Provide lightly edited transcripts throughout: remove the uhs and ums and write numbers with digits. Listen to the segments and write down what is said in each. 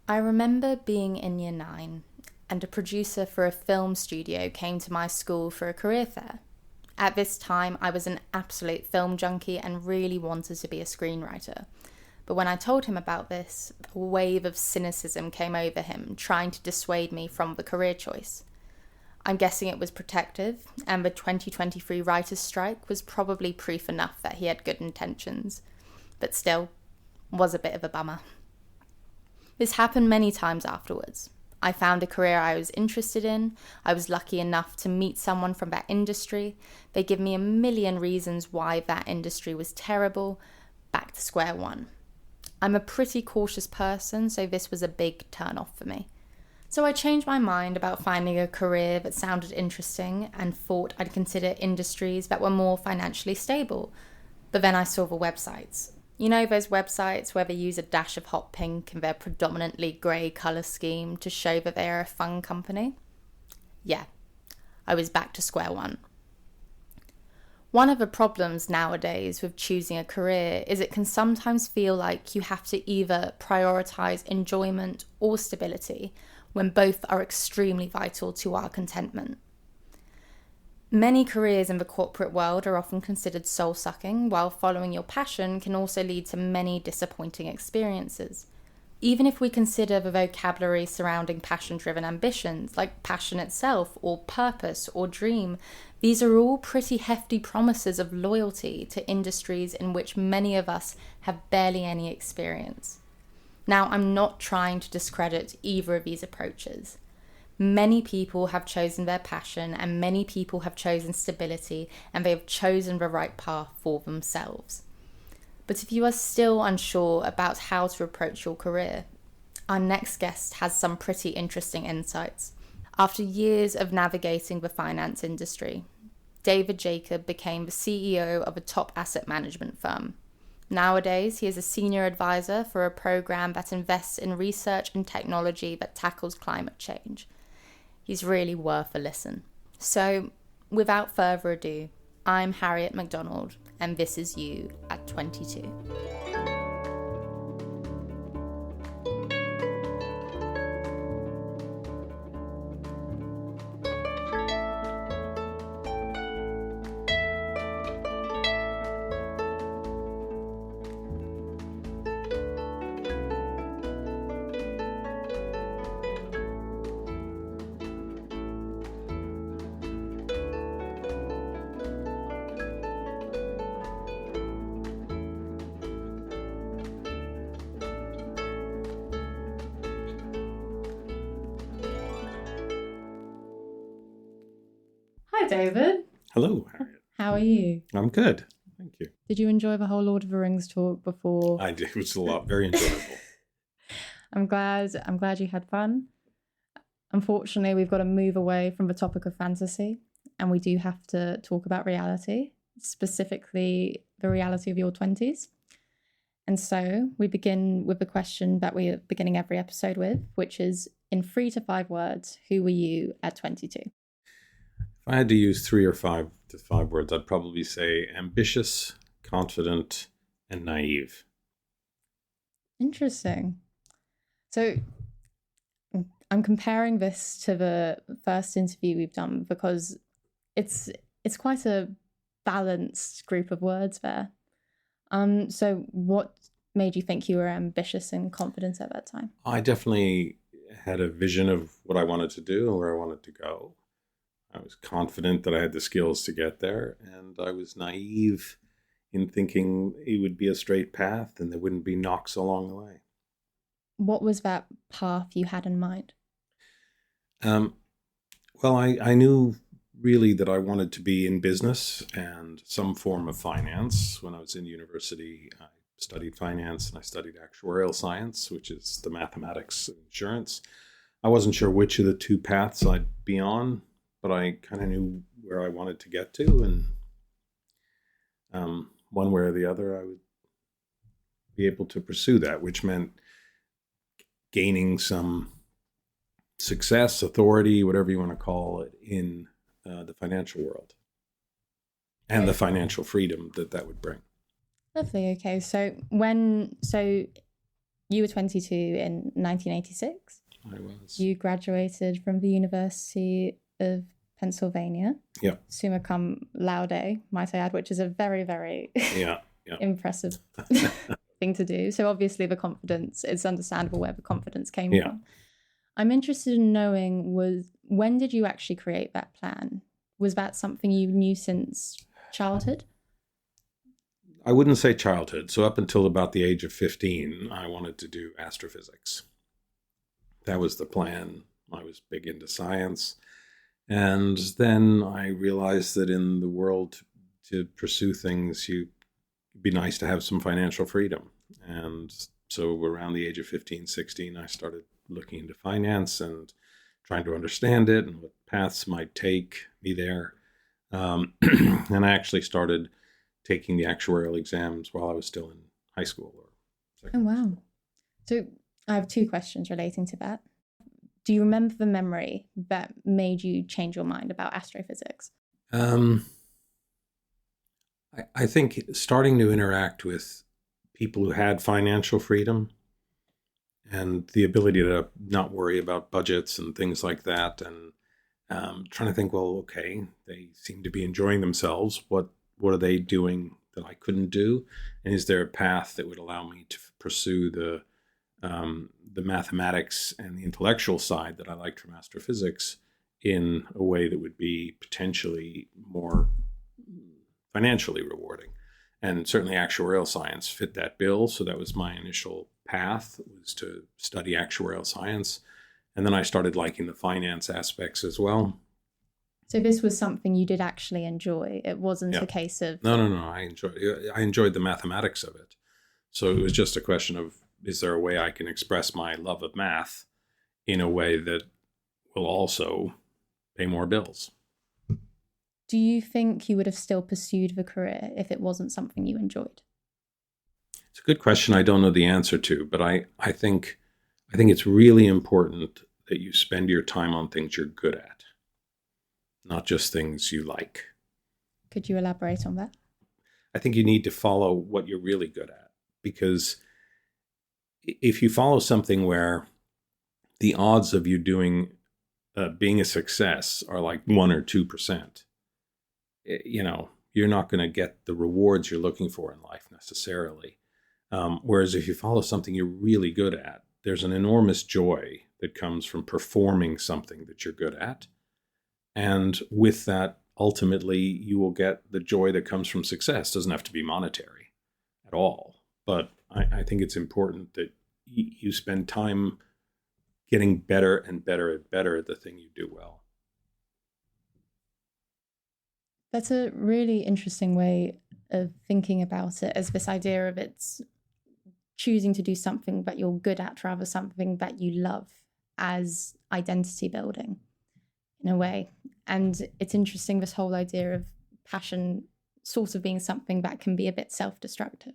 I remember being in year 9 and a producer for a film studio came to my school for a career fair. At this time, I was an absolute film junkie and really wanted to be a screenwriter. But when I told him about this, a wave of cynicism came over him, trying to dissuade me from the career choice. I'm guessing it was protective, and the 2023 writers' strike was probably proof enough that he had good intentions. But still, was a bit of a bummer. This happened many times afterwards. I found a career I was interested in. I was lucky enough to meet someone from that industry. They give me a million reasons why that industry was terrible. Back to square one. I'm a pretty cautious person, so this was a big turn-off for me. So I changed my mind about finding a career that sounded interesting and thought I'd consider industries that were more financially stable. But then I saw the websites. You know those websites where they use a dash of hot pink in their predominantly grey colour scheme to show that they are a fun company? Yeah, I was back to square one. One of the problems nowadays with choosing a career is it can sometimes feel like you have to either prioritise enjoyment or stability when both are extremely vital to our contentment. Many careers in the corporate world are often considered soul-sucking, while following your passion can also lead to many disappointing experiences. Even if we consider the vocabulary surrounding passion-driven ambitions, like passion itself, or purpose, or dream, these are all pretty hefty promises of loyalty to industries in which many of us have barely any experience. Now, I'm not trying to discredit either of these approaches. Many people have chosen their passion and many people have chosen stability, and they have chosen the right path for themselves. But if you are still unsure about how to approach your career, our next guest has some pretty interesting insights. After years of navigating the finance industry, David Jacob became the CEO of a top asset management firm. Nowadays, he is a senior advisor for a program that invests in research and technology that tackles climate change. He's really worth a listen. So, without further ado, I'm Harriet MacDonald, and this is You at 22. Hi, David. Hello, Harriet. How are you? I'm good. Thank you. Did you enjoy the whole Lord of the Rings talk before? I did. It was very enjoyable. I'm glad you had fun. Unfortunately, we've got to move away from the topic of fantasy, and we do have to talk about reality, specifically the reality of your 20s. And so we begin with the question that we are beginning every episode with, which is, in 3 to 5 words, who were you at 22? If I had to use 3 or 5 to 5 words, I'd probably say ambitious, confident, and naive. Interesting. So I'm comparing this to the first interview we've done because it's quite a balanced group of words there. So what made you think you were ambitious and confident at that time? I definitely had a vision of what I wanted to do and where I wanted to go. I was confident that I had the skills to get there, and I was naive in thinking it would be a straight path and there wouldn't be knocks along the way. What was that path you had in mind? Well, I knew really that I wanted to be in business and some form of finance. When I was in university, I studied finance and I studied actuarial science, which is the mathematics of insurance. I wasn't sure which of the 2 paths I'd be on, but I kind of knew where I wanted to get to, and one way or the other, I would be able to pursue that, which meant gaining some success, authority, whatever you want to call it, in the financial world and the financial freedom that would bring. Lovely. Okay. So you were 22 in 1986. I was. You graduated from the University of Pennsylvania. Yeah. Summa cum laude, might I add, which is a very, very impressive thing to do. So obviously the confidence, it's understandable where the confidence came from. I'm interested in knowing, when did you actually create that plan? Was that something you knew since childhood? I wouldn't say childhood. So up until about the age of 15, I wanted to do astrophysics. That was the plan. I was big into science. And then I realized that in the world, to pursue things, it'd be nice to have some financial freedom. And so around the age of 15, 16, I started looking into finance and trying to understand it and what paths might take me there. And I actually started taking the actuarial exams while I was still in high school. Oh, wow. So I have two questions relating to that. Do you remember the memory that made you change your mind about astrophysics? I think starting to interact with people who had financial freedom and the ability to not worry about budgets and things like that, and trying to think, well, okay, they seem to be enjoying themselves. What are they doing that I couldn't do? And is there a path that would allow me to pursue the mathematics and the intellectual side that I liked from astrophysics in a way that would be potentially more financially rewarding? And certainly actuarial science fit that bill. So that was my initial path, was to study actuarial science. And then I started liking the finance aspects as well. So this was something you did actually enjoy. It wasn't a case of... No. I enjoyed the mathematics of it. So it was just a question of, is there a way I can express my love of math in a way that will also pay more bills? Do you think you would have still pursued the career if it wasn't something you enjoyed? It's a good question I don't know the answer to, but I think it's really important that you spend your time on things you're good at, not just things you like. Could you elaborate on that? I think you need to follow what you're really good at, because if you follow something where the odds of you being a success are like 1 or 2%, you're not going to get the rewards you're looking for in life necessarily. Whereas if you follow something you're really good at, there's an enormous joy that comes from performing something that you're good at. And with that, ultimately, you will get the joy that comes from success. It doesn't have to be monetary at all. But I think it's important that you spend time getting better and better and better at the thing you do well. That's a really interesting way of thinking about it, as this idea of it's choosing to do something that you're good at rather something that you love as identity building in a way. And it's interesting, this whole idea of passion sort of being something that can be a bit self-destructive.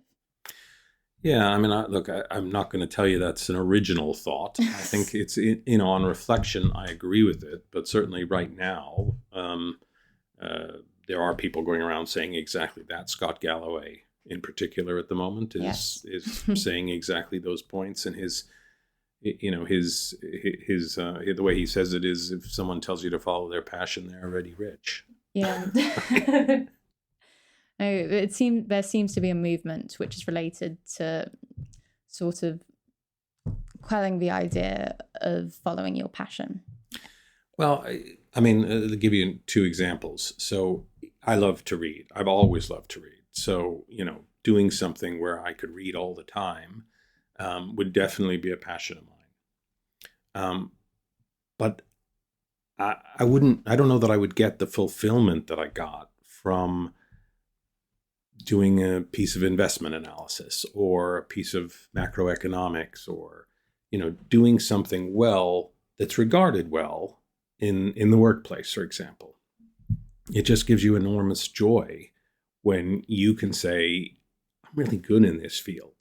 Yeah, I mean, I'm not going to tell you that's an original thought. I think it's, on reflection, I agree with it. But certainly right now, there are people going around saying exactly that. Scott Galloway, in particular, at the moment, is saying exactly those points. And his the way he says it is, if someone tells you to follow their passion, they're already rich. Yeah. There seems to be a movement which is related to sort of quelling the idea of following your passion. Well, I mean, to give you 2 examples. So I love to read. I've always loved to read. So, doing something where I could read all the time would definitely be a passion of mine. But I don't know that I would get the fulfillment that I got from doing a piece of investment analysis or a piece of macroeconomics, or, doing something well that's regarded well in the workplace, for example. It just gives you enormous joy when you can say, I'm really good in this field.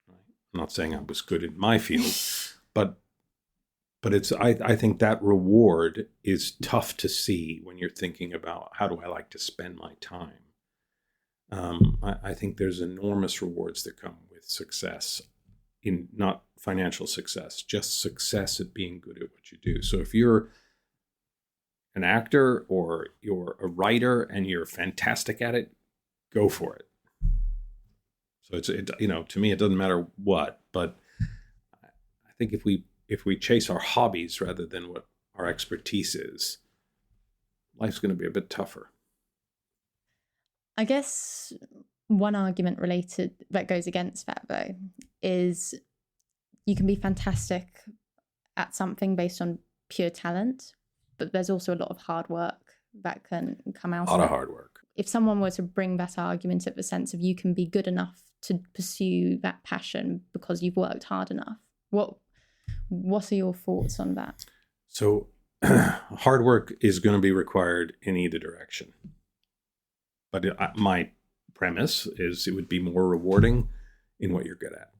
I'm not saying I was good in my field, but it's, I think that reward is tough to see when you're thinking about, how do I like to spend my time? I think there's enormous rewards that come with success in not financial success, just success at being good at what you do. So if you're an actor or you're a writer and you're fantastic at it, go for it. So to me, it doesn't matter what, but I think if we chase our hobbies rather than what our expertise is, life's going to be a bit tougher. I guess one argument related that goes against that, though, is you can be fantastic at something based on pure talent, but there's also a lot of hard work that can come out of it. A lot of hard work. If someone were to bring that argument at the sense of you can be good enough to pursue that passion because you've worked hard enough, what are your thoughts on that? So hard work is going to be required in either direction. But my premise is it would be more rewarding in what you're good at.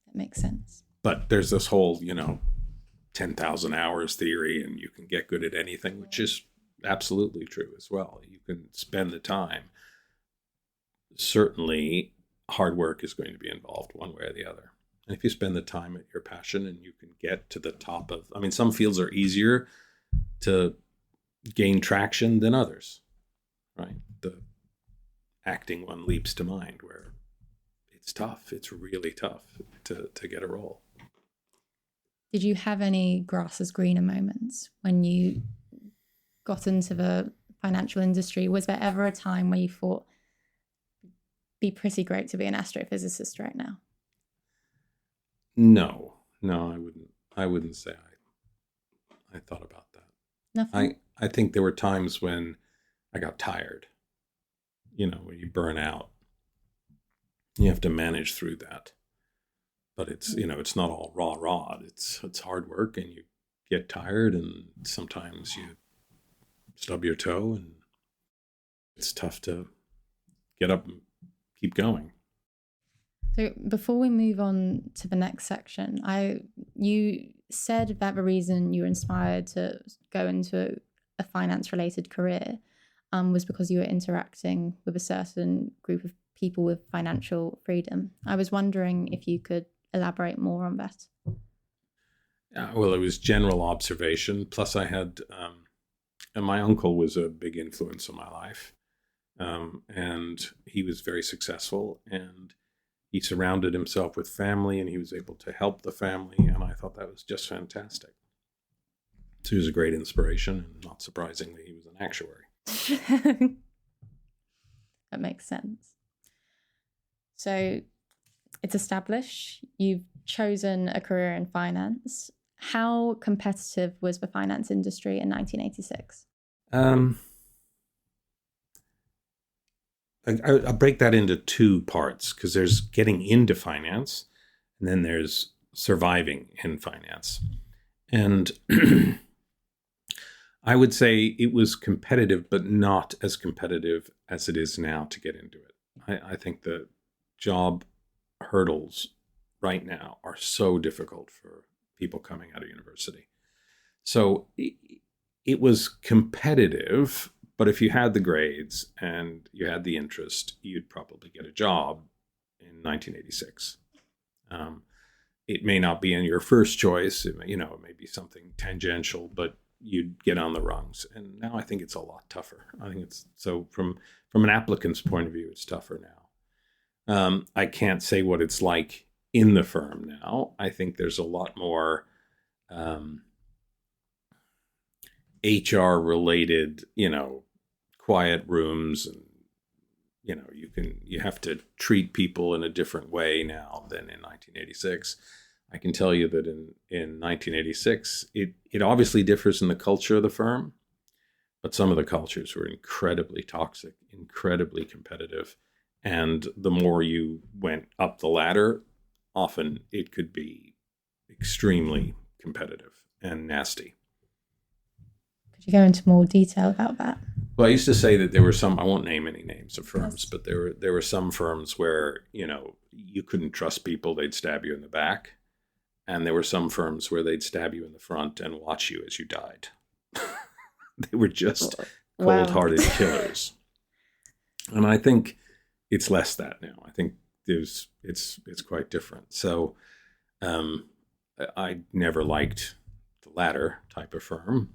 That makes sense. But there's this whole, 10,000 hours theory, and you can get good at anything, which is absolutely true as well. You can spend the time. Certainly, hard work is going to be involved one way or the other. And if you spend the time at your passion and you can get to the top of, some fields are easier to gain traction than others, right? The acting one leaps to mind where it's tough. It's really tough to get a role. Did you have any grass is greener moments when you got into the financial industry? Was there ever a time where you thought it'd be pretty great to be an astrophysicist right now? No, I wouldn't say I thought about that. Nothing. I think there were times when I got tired, when you burn out. You have to manage through that. But it's, it's not all raw. It's hard work, and you get tired, and sometimes you stub your toe, and it's tough to get up and keep going. So before we move on to the next section, you said that the reason you were inspired to go into a finance-related career was because you were interacting with a certain group of people with financial freedom. I was wondering if you could elaborate more on that. Well, it was general observation. Plus I had, and my uncle was a big influence on my life. And he was very successful, and he surrounded himself with family, and he was able to help the family. And I thought that was just fantastic. So he was a great inspiration, and not surprisingly, he was an actuary. That makes sense. So it's established. You've chosen a career in finance. How competitive was the finance industry in 1986? I break that into two parts, because there's getting into finance, and then there's surviving in finance. And I would say it was competitive, but not as competitive as it is now to get into it. I think the job hurdles right now are so difficult for people coming out of university. So it was competitive, but if you had the grades and you had the interest, you'd probably get a job in 1986. It may not be in your first choice. It may be something tangential, but you'd get on the rungs. And now I think it's a lot tougher. I think it's so from an applicant's point of view, it's tougher now. I can't say what it's like in the firm now. I think there's a lot more HR related, quiet rooms, and you have to treat people in a different way now than in 1986. I can tell you that in 1986, it obviously differs in the culture of the firm, but some of the cultures were incredibly toxic, incredibly competitive. And the more you went up the ladder, often it could be extremely competitive and nasty. Could you go into more detail about that? Well, I used to say that there were some, I won't name any names of firms, but there were some firms where, you couldn't trust people, they'd stab you in the back. And there were some firms where they'd stab you in the front and watch you as you died. They were just cold-hearted killers. And I think it's less that now. I think it's quite different. So I never liked the latter type of firm.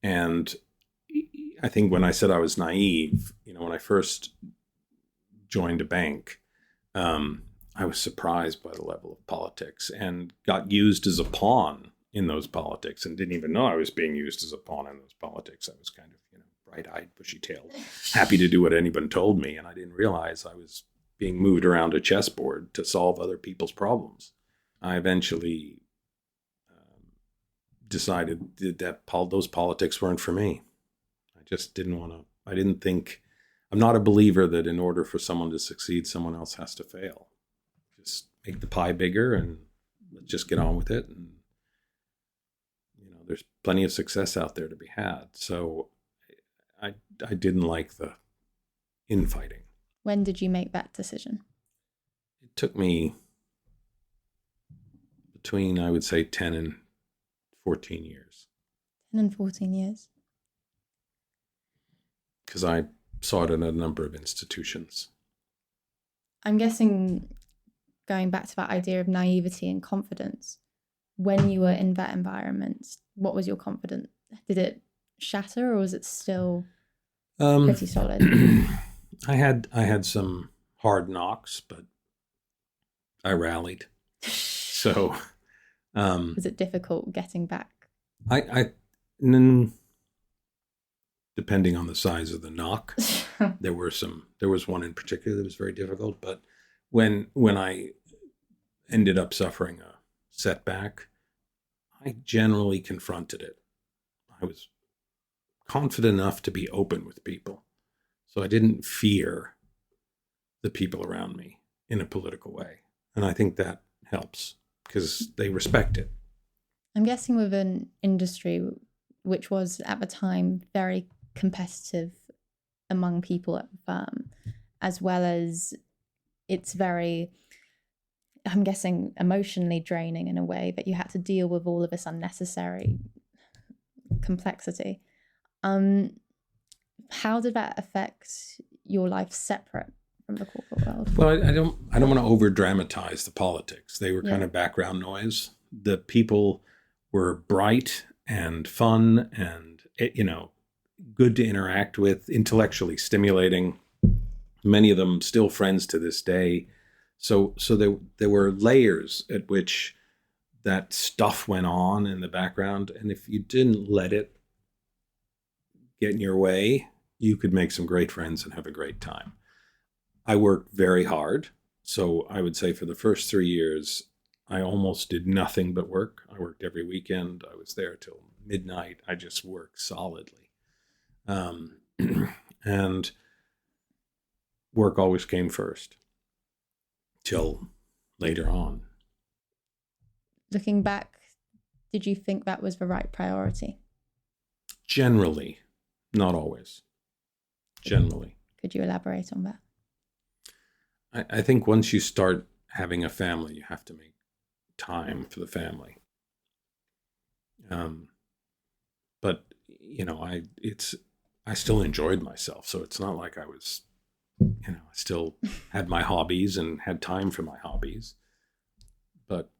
And I think when I said I was naive, when I first joined a bank, I was surprised by the level of politics and got used as a pawn in those politics and didn't even know I was being used as a pawn in those politics. I was kind of, bright-eyed, bushy-tailed, happy to do what anyone told me. And I didn't realize I was being moved around a chessboard to solve other people's problems. I eventually decided that those politics weren't for me. I just didn't want to. I didn't think. I'm not a believer that in order for someone to succeed, someone else has to fail. Just make the pie bigger and let's just get on with it. And there's plenty of success out there to be had. So I didn't like the infighting. When did you make that decision? It took me between, I would say, 10 and 14 years. 10 and 14 years. Because I saw it in a number of institutions. I'm guessing, going back to that idea of naivety and confidence, when you were in that environment, what was your confidence? Did it shatter, or was it still pretty solid? I had some hard knocks, but I rallied. So was it difficult getting back? Depending on the size of the knock, there was one in particular that was very difficult. But when I ended up suffering a setback, I generally confronted it. I was confident enough to be open with people. So I didn't fear the people around me in a political way. And I think that helps because they respect it. I'm guessing with an industry which was at the time very competitive among people at the firm, as well as it's very, I'm guessing, emotionally draining in a way that you had to deal with all of this unnecessary complexity. How did that affect your life separate from the corporate world? Well, I don't want to over dramatize the politics. They were kind of background noise. The people were bright and fun and, good to interact with, intellectually stimulating. Many of them still friends to this day. So there were layers at which that stuff went on in the background. And if you didn't let it get in your way, you could make some great friends and have a great time. I worked very hard. So I would say for the first 3 years, I almost did nothing but work. I worked every weekend. I was there till midnight. I just worked solidly. And work always came first till later on. Looking back, did you think that was the right priority? Generally, not always. Generally. Could you elaborate on that? I think once you start having a family, you have to make time for the family. But I still enjoyed myself, so it's not like I was, I still had my hobbies and had time for my hobbies, but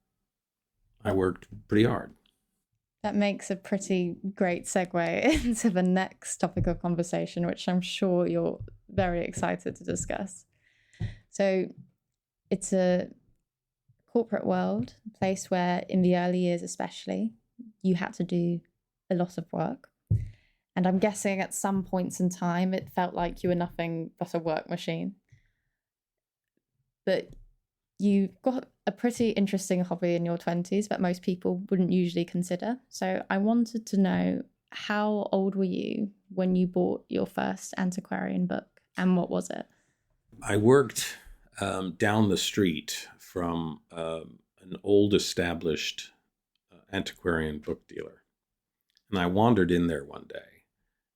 I worked pretty hard. That makes a pretty great segue into the next topic of conversation, which I'm sure you're very excited to discuss. So it's a corporate world, a place where in the early years especially, you had to do a lot of work. And I'm guessing at some points in time, it felt like you were nothing but a work machine. But you got a pretty interesting hobby in your 20s that most people wouldn't usually consider. So I wanted to know, how old were you when you bought your first antiquarian book, and what was it? I worked down the street from an old established antiquarian book dealer. And I wandered in there one day,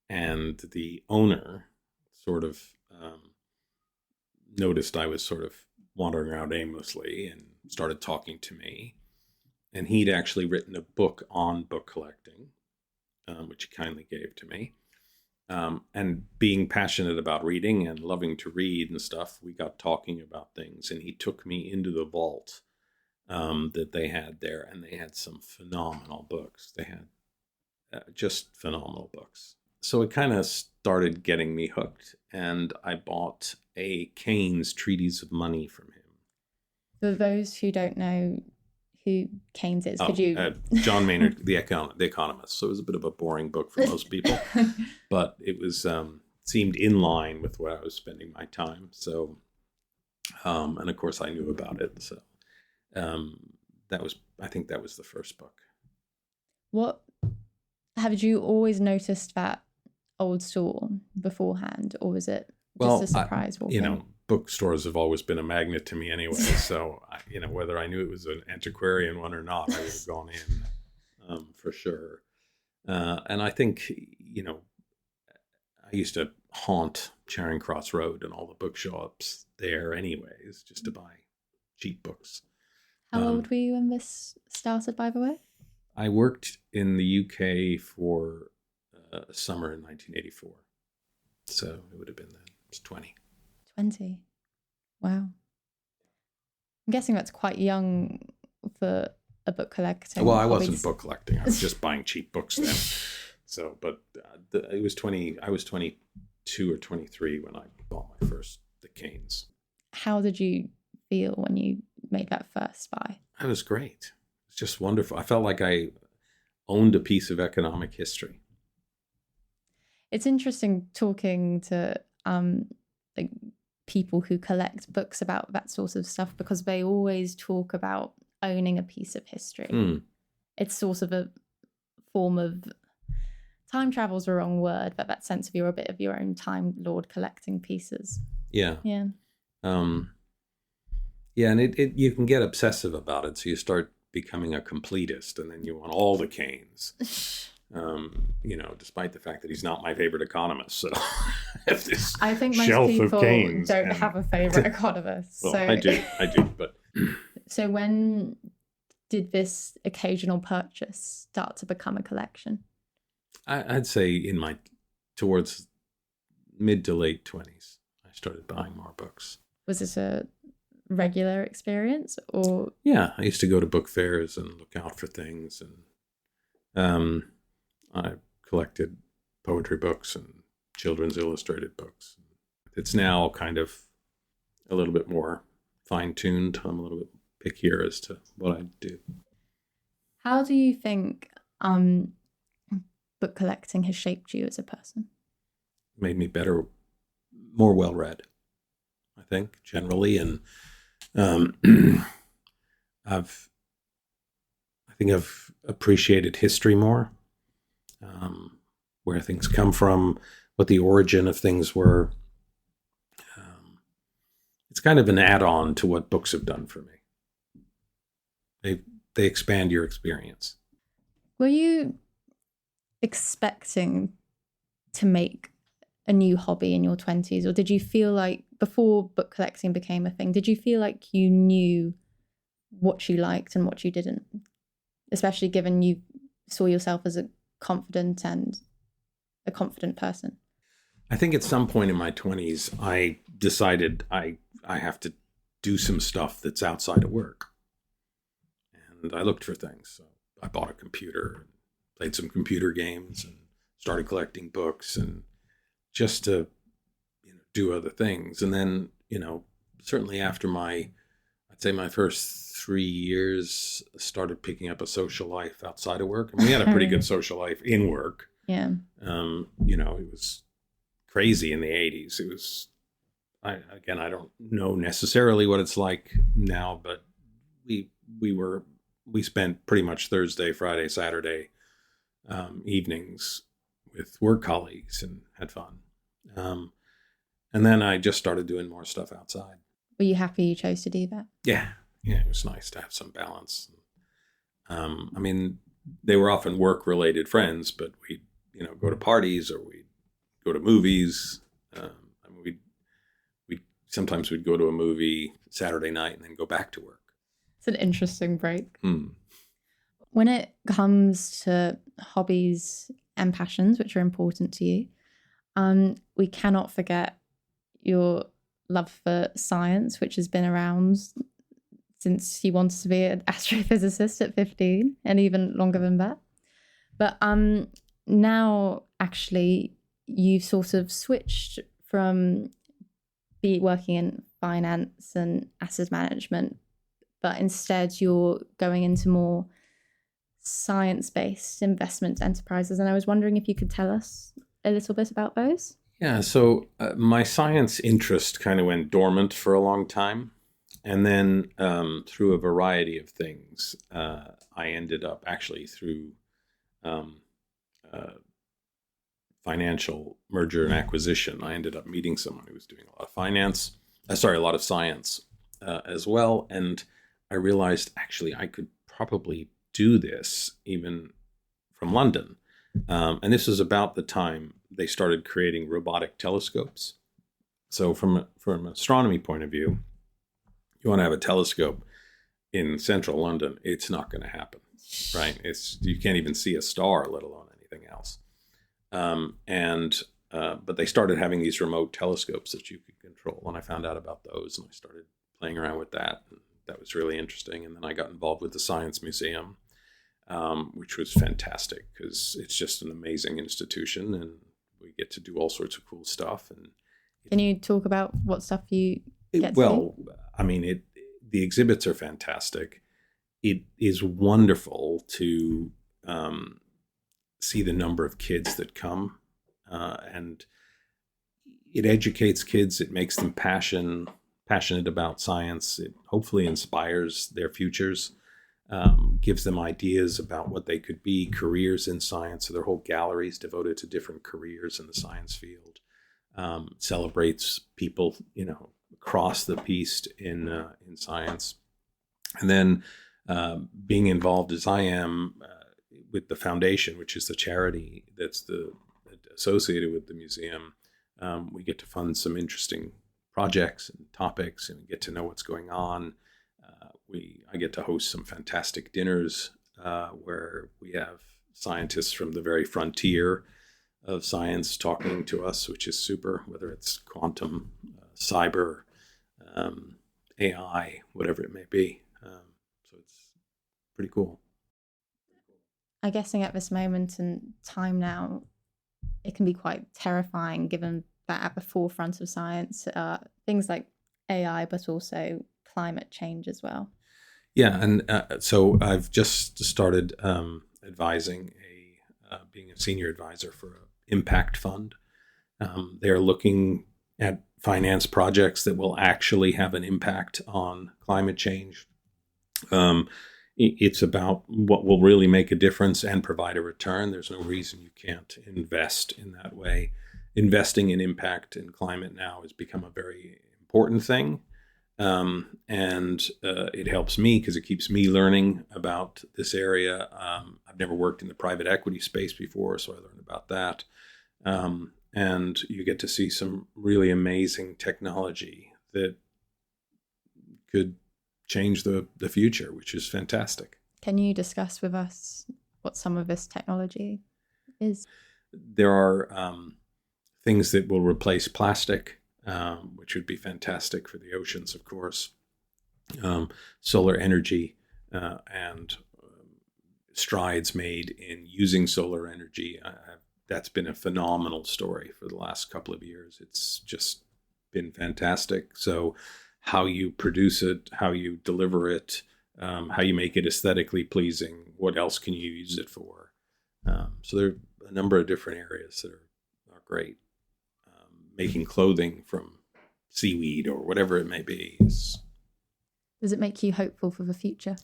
and the owner sort of noticed I was sort of wandering around aimlessly and started talking to me. And he'd actually written a book on book collecting, which he kindly gave to me. And being passionate about reading and loving to read and stuff, we got talking about things, and he took me into the vault that they had there, and they had some phenomenal books. They had just phenomenal books. So it kind of started getting me hooked, and I bought a Keynes Treatise of Money from him. For those who don't know who Keynes is, could you... John Maynard, the Economist. So it was a bit of a boring book for most people, but it was seemed in line with where I was spending my time. So, and of course I knew about it. So I think that was the first book. What have you always noticed that old store beforehand, or was it just a surprise? Bookstores have always been a magnet to me anyway. So, whether I knew it was an antiquarian one or not, I would have gone in for sure. And I think, I used to haunt Charing Cross Road and all the bookshops there anyways, just to buy cheap books. How old were you when this started, by the way? I worked in the UK for a summer in 1984. So it would have been then. It was 20. 20. Wow. I'm guessing that's quite young for a book collector. Well, I wasn't book collecting. I was just buying cheap books then. So, but it was 20. I was 22 or 23 when I bought my first, the Keynes. How did you feel when you made that first buy? It was great. It's just wonderful. I felt like I owned a piece of economic history. It's interesting talking to people who collect books about that sort of stuff, because they always talk about owning a piece of history. It's sort of a form of time travel's the wrong word, but that sense of you're a bit of your own time lord collecting pieces. Yeah. And it you can get obsessive about it, so you start becoming a completist, and then you want all the Keynes. Despite the fact that he's not my favorite economist. So I think most people don't have a favorite economist. Well, so I do, but so when did this occasional purchase start to become a collection? I'd say towards mid to late 20s, I started buying more books. Was this a regular experience, or? Yeah, I used to go to book fairs and look out for things, and I collected poetry books and children's illustrated books. It's now kind of a little bit more fine-tuned. I'm a little bit pickier as to what I do. How do you think book collecting has shaped you as a person? Made me better, more well-read, I think, generally. And I've appreciated history more. Where things come from, what the origin of things were. It's kind of an add-on to what books have done for me. They expand your experience. Were you expecting to make a new hobby in your 20s, or did you feel like before book collecting became a thing, did you feel like you knew what you liked and what you didn't? Especially given you saw yourself as a confident person. I think at some point in my 20s, I decided I have to do some stuff that's outside of work. And I looked for things. So I bought a computer, played some computer games, and started collecting books, and just to do other things. And then, certainly after I'd say my first 3 years, started picking up a social life outside of work. And we had a pretty good social life in work. Yeah. It was crazy in the 80s. It was, I don't know necessarily what it's like now, but we spent pretty much Thursday, Friday, Saturday evenings with work colleagues and had fun. And then I just started doing more stuff outside. Were you happy you chose to do that? Yeah, it was nice to have some balance. They were often work-related friends, but we'd, go to parties, or we'd go to movies. Sometimes we'd go to a movie Saturday night and then go back to work. It's an interesting break. When it comes to hobbies and passions, which are important to you, We cannot forget your love for science, which has been around since you wanted to be an astrophysicist at 15 and even longer than that. But now actually you've sort of switched from working in finance and asset management, but instead you're going into more science-based investment enterprises. And I was wondering if you could tell us a little bit about those. Yeah, so my science interest kind of went dormant for a long time. And then through a variety of things, I ended up actually through financial merger and acquisition, I ended up meeting someone who was doing a lot of a lot of science as well. And I realized actually I could probably do this even from London. And this was about the time they started creating robotic telescopes. So from an astronomy point of view, you want to have a telescope in central London, it's not going to happen, right? You can't even see a star, let alone anything else. But they started having these remote telescopes that you could control, and I found out about those, and I started playing around with that. And that was really interesting. And then I got involved with the Science Museum, which was fantastic because it's just an amazing institution, and we get to do all sorts of cool stuff. And can you talk about what stuff you get to do? I mean, the exhibits are fantastic. It is wonderful to see the number of kids that come, and it educates kids. It makes them passionate about science. It hopefully inspires their futures, gives them ideas about what they could be, careers in science. So their whole gallery is devoted to different careers in the science field. Celebrates people, across the piece in science. And then being involved as I am with the foundation, which is the charity that's associated with the museum, we get to fund some interesting projects and topics and get to know what's going on. I get to host some fantastic dinners where we have scientists from the very frontier of science talking to us, which is super, whether it's quantum, cyber, AI, whatever it may be. So it's pretty cool. I'm guessing at this moment in time now, it can be quite terrifying given that at the forefront of science are things like AI, but also climate change as well. Yeah, and so I've just started advising being a senior advisor for an impact fund. They're looking at finance projects that will actually have an impact on climate change. It's about what will really make a difference and provide a return. There's no reason you can't invest in that way. Investing in impact and climate now has become a very important thing. And it helps me because it keeps me learning about this area. I've never worked in the private equity space before, so I learned about that. And you get to see some really amazing technology that could change the future, which is fantastic. Can you discuss with us what some of this technology is? There are things that will replace plastic, which would be fantastic for the oceans, of course. Solar energy and strides made in using solar energy. That's been a phenomenal story for the last couple of years. It's just been fantastic. So how you produce it, how you deliver it, how you make it aesthetically pleasing, what else can you use it for? So there are a number of different areas that are great. Making clothing from seaweed or whatever it may be. Does it make you hopeful for the future?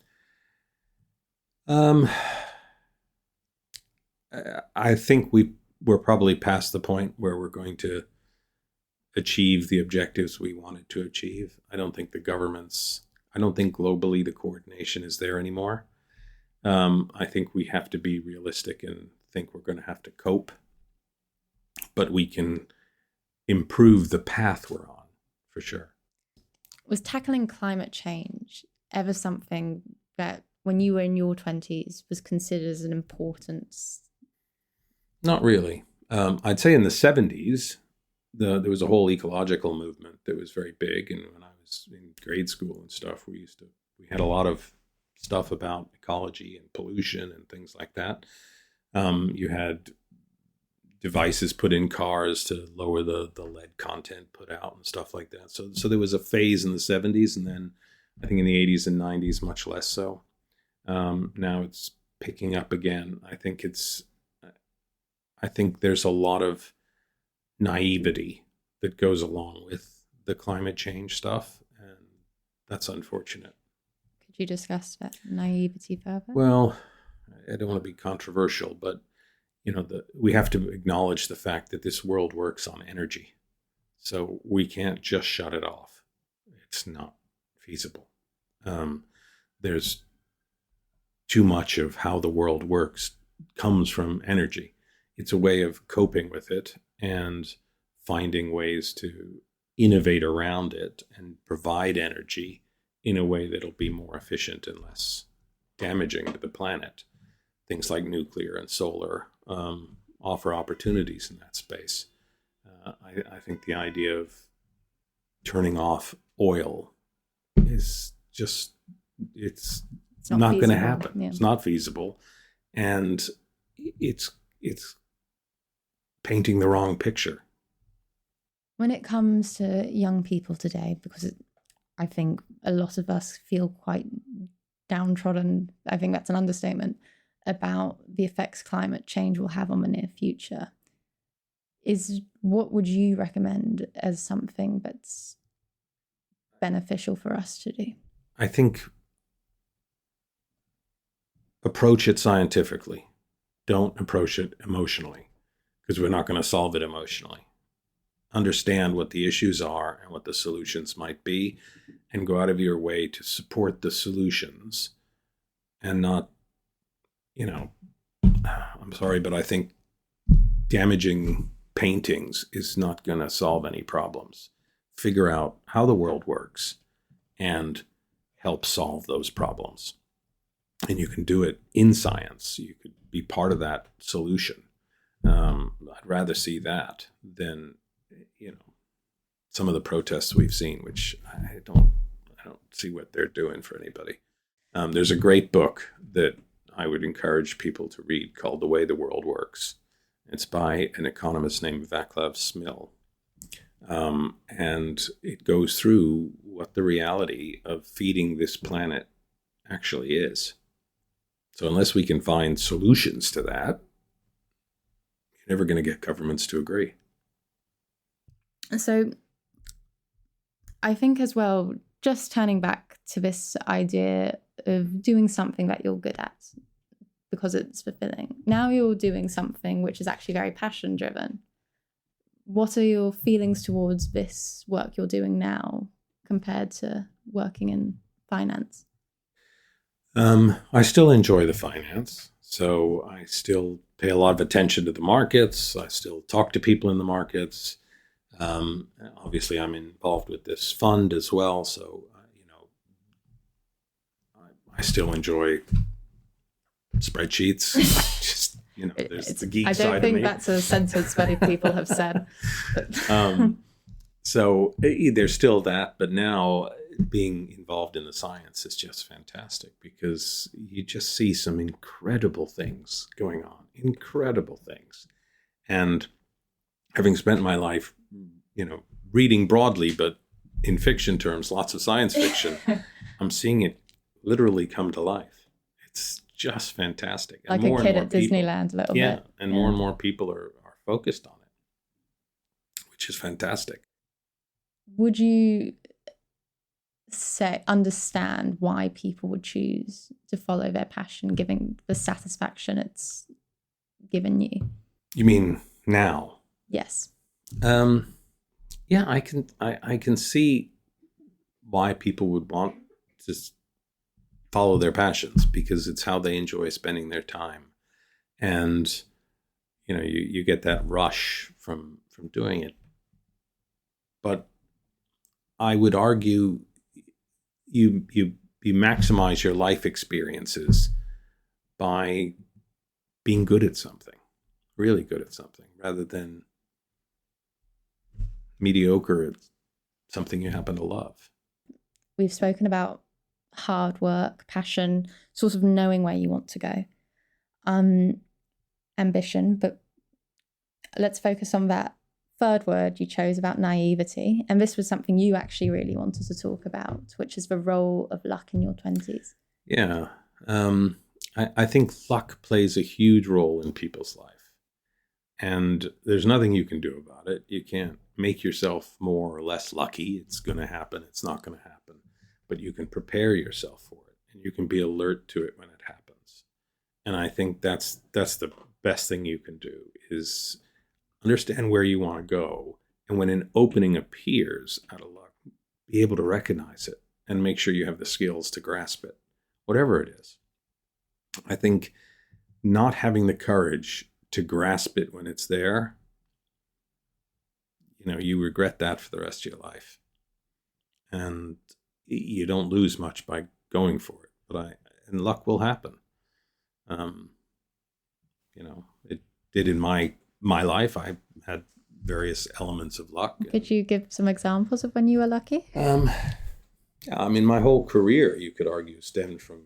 I think we're probably past the point where we're going to achieve the objectives we wanted to achieve. I don't think globally the coordination is there anymore. I think we have to be realistic and think we're going to have to cope, but we can improve the path we're on, for sure. Was tackling climate change ever something that, when you were in your 20s, was considered as an importance? Not really. I'd say in the 70s, there was a whole ecological movement that was very big. And when I was in grade school and stuff, we had a lot of stuff about ecology and pollution and things like that. You had devices put in cars to lower the lead content put out and stuff like that. So there was a phase in the 70s, and then I think in the 80s and 90s, much less so. Now it's picking up again. I think there's a lot of naivety that goes along with the climate change stuff, and that's unfortunate. Could you discuss that naivety further? Well, I don't want to be controversial, but we have to acknowledge the fact that this world works on energy. So we can't just shut it off. It's not feasible. There's too much of how the world works comes from energy. It's a way of coping with it and finding ways to innovate around it and provide energy in a way that'll be more efficient and less damaging to the planet. Things like nuclear and solar offer opportunities in that space. I think the idea of turning off oil is just, it's not going to happen. Yeah. It's not feasible. And it's painting the wrong picture. When it comes to young people today, because I think a lot of us feel quite downtrodden, I think that's an understatement, about the effects climate change will have on the near future, what would you recommend as something that's beneficial for us to do? I think approach it scientifically. Don't approach it emotionally, because we're not going to solve it emotionally. Understand what the issues are and what the solutions might be, and go out of your way to support the solutions and not, I'm sorry, but I think damaging paintings is not going to solve any problems. Figure out how the world works and help solve those problems. And you can do it in science. You could be part of that solution. I'd rather see that than, some of the protests we've seen, which I don't see what they're doing for anybody. There's a great book that I would encourage people to read called The Way the World Works. It's by an economist named Vaclav Smil. And it goes through what the reality of feeding this planet actually is. So unless we can find solutions to that, you're never going to get governments to agree. So I think as well, just turning back to this idea of doing something that you're good at because it's fulfilling. Now you're doing something which is actually very passion driven. What are your feelings towards this work you're doing now compared to working in finance? I still enjoy the finance. So I still pay a lot of attention to the markets. I still talk to people in the markets. Obviously, I'm involved with this fund as well. So, I still enjoy spreadsheets. Just, there's the geek side of me. I don't think that's a sentence many people have said. So there's still that, but now being involved in the science is just fantastic because you just see some incredible things going on, incredible things. And having spent my life, reading broadly, but in fiction terms, lots of science fiction, I'm seeing it literally come to life. It's just fantastic. And like a kid at Disneyland a little bit. Yeah, and more people are focused on it, which is fantastic. Would you understand why people would choose to follow their passion, given the satisfaction it's given you? You mean now? Yes. Yeah, I can see why people would want to follow their passions because it's how they enjoy spending their time, and you get that rush from doing it. But I would argue you maximize your life experiences by being good at something. really good at something, rather than mediocre at something you happen to love. We've spoken about hard work, passion, sort of knowing where you want to go, ambition, but let's focus on that third word you chose about naivety. And this was something you actually really wanted to talk about, which is the role of luck in your 20s. Yeah. I think luck plays a huge role in people's life. And there's nothing you can do about it. You can't make yourself more or less lucky. It's going to happen. It's not going to happen. But you can prepare yourself for it, and you can be alert to it when it happens. And I think that's the best thing you can do, is understand where you want to go. And when an opening appears out of luck, be able to recognize it and make sure you have the skills to grasp it, whatever it is. I think not having the courage to grasp it when it's there, you regret that for the rest of your life. And you don't lose much by going for it. And luck will happen. It did in my life. I had various elements of luck. Could you give some examples of when you were lucky? My whole career, you could argue, stemmed from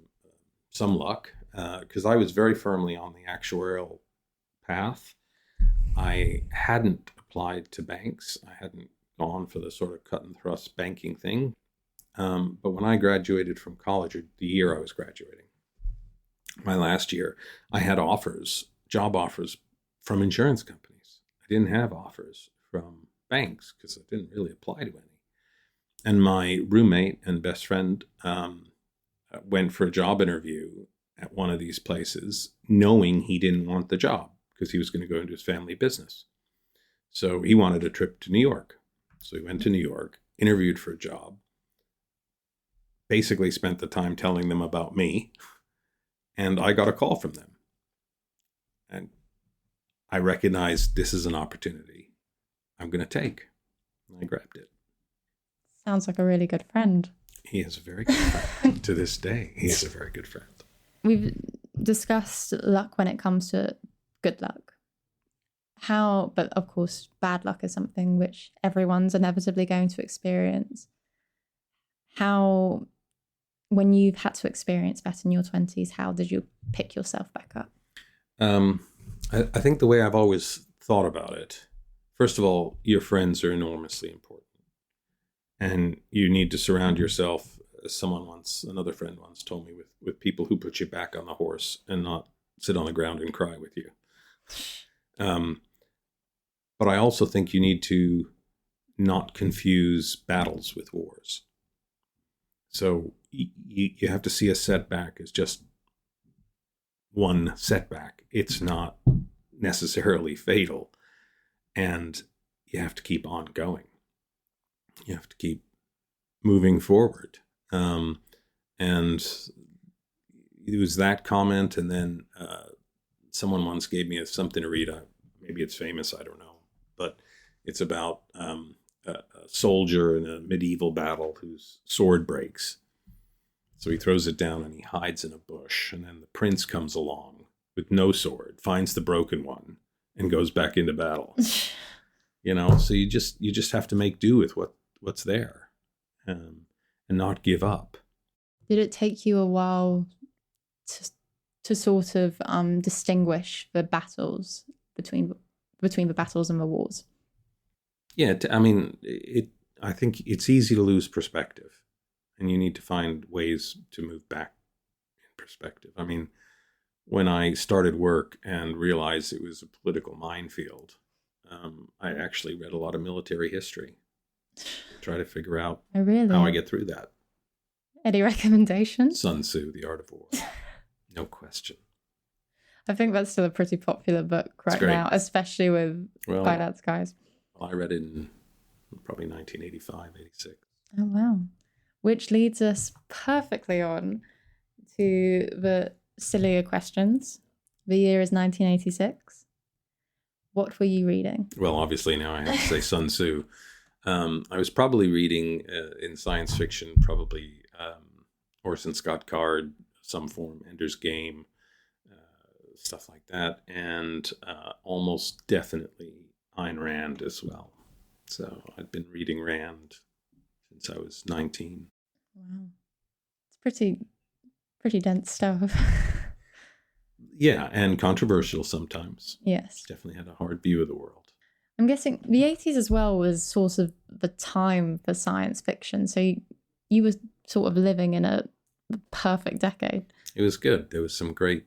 some luck, because I was very firmly on the actuarial path. I hadn't applied to banks. I hadn't gone for the sort of cut and thrust banking thing. But when I graduated from college, or the year I was graduating, my last year, I had job offers from insurance companies. I didn't have offers from banks because I didn't really apply to any. And my roommate and best friend went for a job interview at one of these places, knowing he didn't want the job because he was going to go into his family business. So he wanted a trip to New York. So he went to New York, interviewed for a job, basically spent the time telling them about me, and I got a call from them. And I recognized this is an opportunity I'm going to take. And I grabbed it. Sounds like a really good friend. He is a very good friend. To this day, he is a very good friend. We've discussed luck when it comes to good luck. But of course, bad luck is something which everyone's inevitably going to experience. When you've had to experience that in your 20s, how did you pick yourself back up? I think the way I've always thought about it, first of all, your friends are enormously important. And you need to surround yourself, as another friend once told me, with people who put you back on the horse and not sit on the ground and cry with you. But I also think you need to not confuse battles with wars. So you have to see a setback as just one setback. It's not necessarily fatal. And you have to keep on going. You have to keep moving forward. And it was that comment, and then someone once gave me something to read. Maybe it's famous, I don't know. But it's about a soldier in a medieval battle whose sword breaks. So he throws it down and he hides in a bush. And then the prince comes along with no sword, finds the broken one, and goes back into battle. So you just have to make do with what's there, and not give up. Did it take you a while to sort of distinguish the battles between the battles and the wars? Yeah, I think it's easy to lose perspective, and you need to find ways to move back in perspective. When I started work and realized it was a political minefield, I actually read a lot of military history to try to figure out how I get through that. Any recommendations? Sun Tzu, The Art of War. No question. I think that's still a pretty popular book right now, especially with finance guys. Well, I read it in probably 1985, 86. Oh, wow. Which leads us perfectly on to the sillier questions. The year is 1986. What were you reading? Well, obviously now I have to say Sun Tzu. I was probably reading in science fiction, probably Orson Scott Card, some form, Ender's Game, stuff like that, and almost definitely Ayn Rand as well. So I'd been reading Rand since I was 19. Wow. It's pretty dense stuff. Yeah, and controversial sometimes. Yes. Definitely had a hard view of the world. I'm guessing the 80s as well was sort of the time for science fiction. So you were sort of living in a perfect decade. It was good. There was some great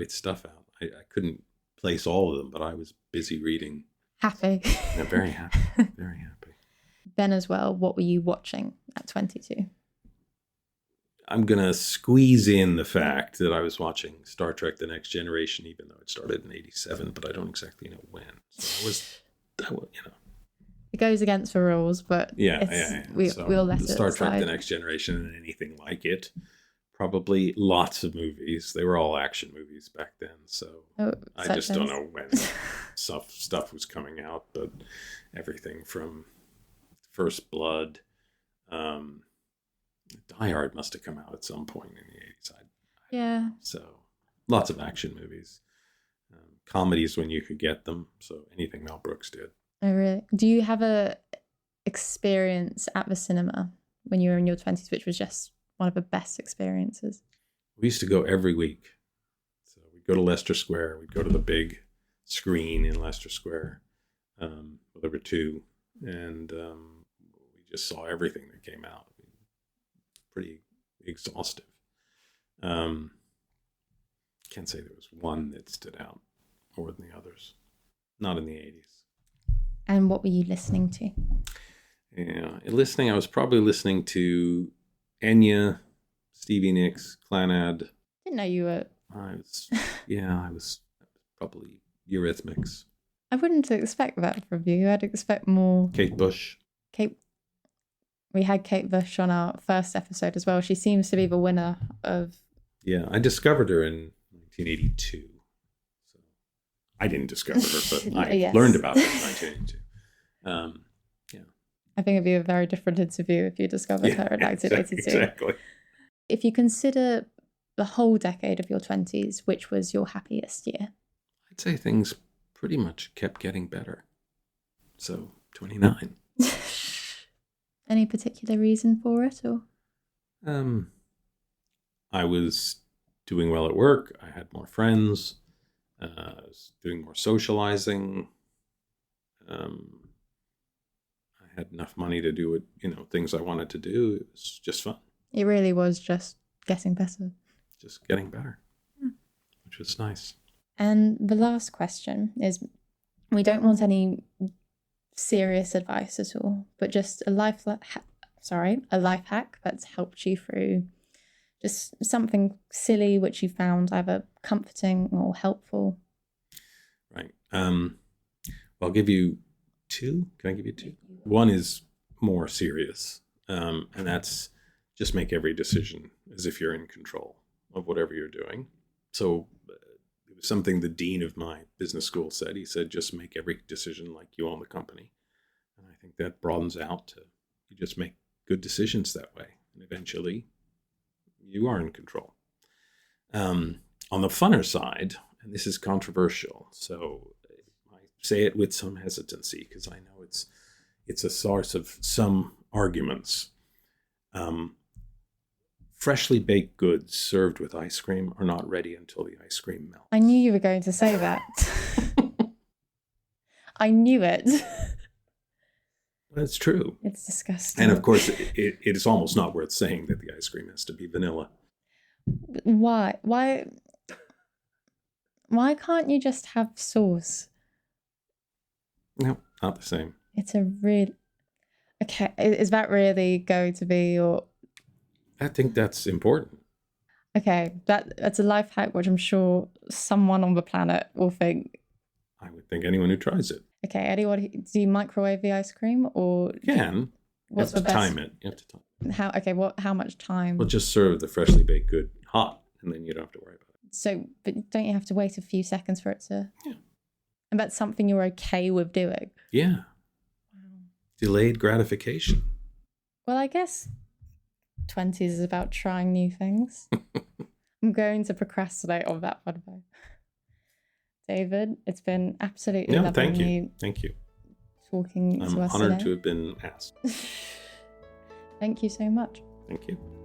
stuff out. I couldn't place all of them, but I was busy reading. Happy. Yeah, very happy. Very happy. Ben as well, what were you watching at 22? I'm going to squeeze in the fact that I was watching Star Trek The Next Generation, even though it started in 87, but I don't exactly know when. So It goes against the rules, but yeah. We'll let it Star Trek slide. The Next Generation and anything like it. Probably lots of movies. They were all action movies back then, so I just don't know when stuff was coming out, but everything from First Blood, Die Hard must have come out at some point in the 80s. Yeah. So lots of action movies. Comedies when you could get them, so anything Mel Brooks did. Oh, really? Do you have a experience at the cinema when you were in your 20s, which was just one of the best experiences? We used to go every week. So we'd go to Leicester Square. We'd go to the big screen in Leicester Square. There were two. And we just saw everything that came out. Pretty exhaustive. Can't say there was one that stood out more than the others. Not in the 80s. And what were you listening to? Yeah, I was probably listening to Enya, Stevie Nicks, Clannad. Didn't know you were. I was probably Eurythmics. I wouldn't expect that from you. I'd expect more. Kate Bush. We had Kate Bush on our first episode as well. She seems to be the winner of. Yeah, I discovered her in 1982. So I didn't discover her, but I learned about her in 1982. I think it'd be a very different interview if you discovered her in 1982. Exactly. If you consider the whole decade of your 20s, which was your happiest year? I'd say things pretty much kept getting better. So 29. Any particular reason for it, or? I was doing well at work. I had more friends. I was doing more socializing. I had enough money to do things I wanted to do. It was just fun. It really was just getting better. Just getting better, which was nice. And the last question is, we don't want any serious advice at all, but just a life hack that's helped you through just something silly which you found either comforting or helpful. Right. I'll give you two. Can I give you two? One is more serious, and that's just make every decision as if you're in control of whatever you're doing. So it was something the dean of my business school said. He said, just make every decision like you own the company. And I think that broadens out to you just make good decisions that way. And eventually you are in control. On the funner side, and this is controversial, so I say it with some hesitancy because I know it's a source of some arguments. Freshly baked goods served with ice cream are not ready until the ice cream melts. I knew you were going to say that. I knew it. That's true. It's disgusting. And of course, it is almost not worth saying that the ice cream has to be vanilla. Why can't you just have sauce? No, not the same. It's a real... Okay, is that really going to be your... I think that's important. Okay, that's a life hack, which I'm sure someone on the planet will think. I would think anyone who tries it. Okay, anyone, do you microwave the ice cream or? You can. What's you have to time it. You have to time it. How much time? Well, just serve the freshly baked good hot, and then you don't have to worry about it. So, but don't you have to wait a few seconds for it to? Yeah. And that's something you're okay with doing? Yeah. Wow. Delayed gratification. Well, I guess 20s is about trying new things. I'm going to procrastinate on that one though. David. It's been absolutely lovely. Thank you. Thank you. Talking to us I'm honored today. to have been asked. Thank you so much. Thank you.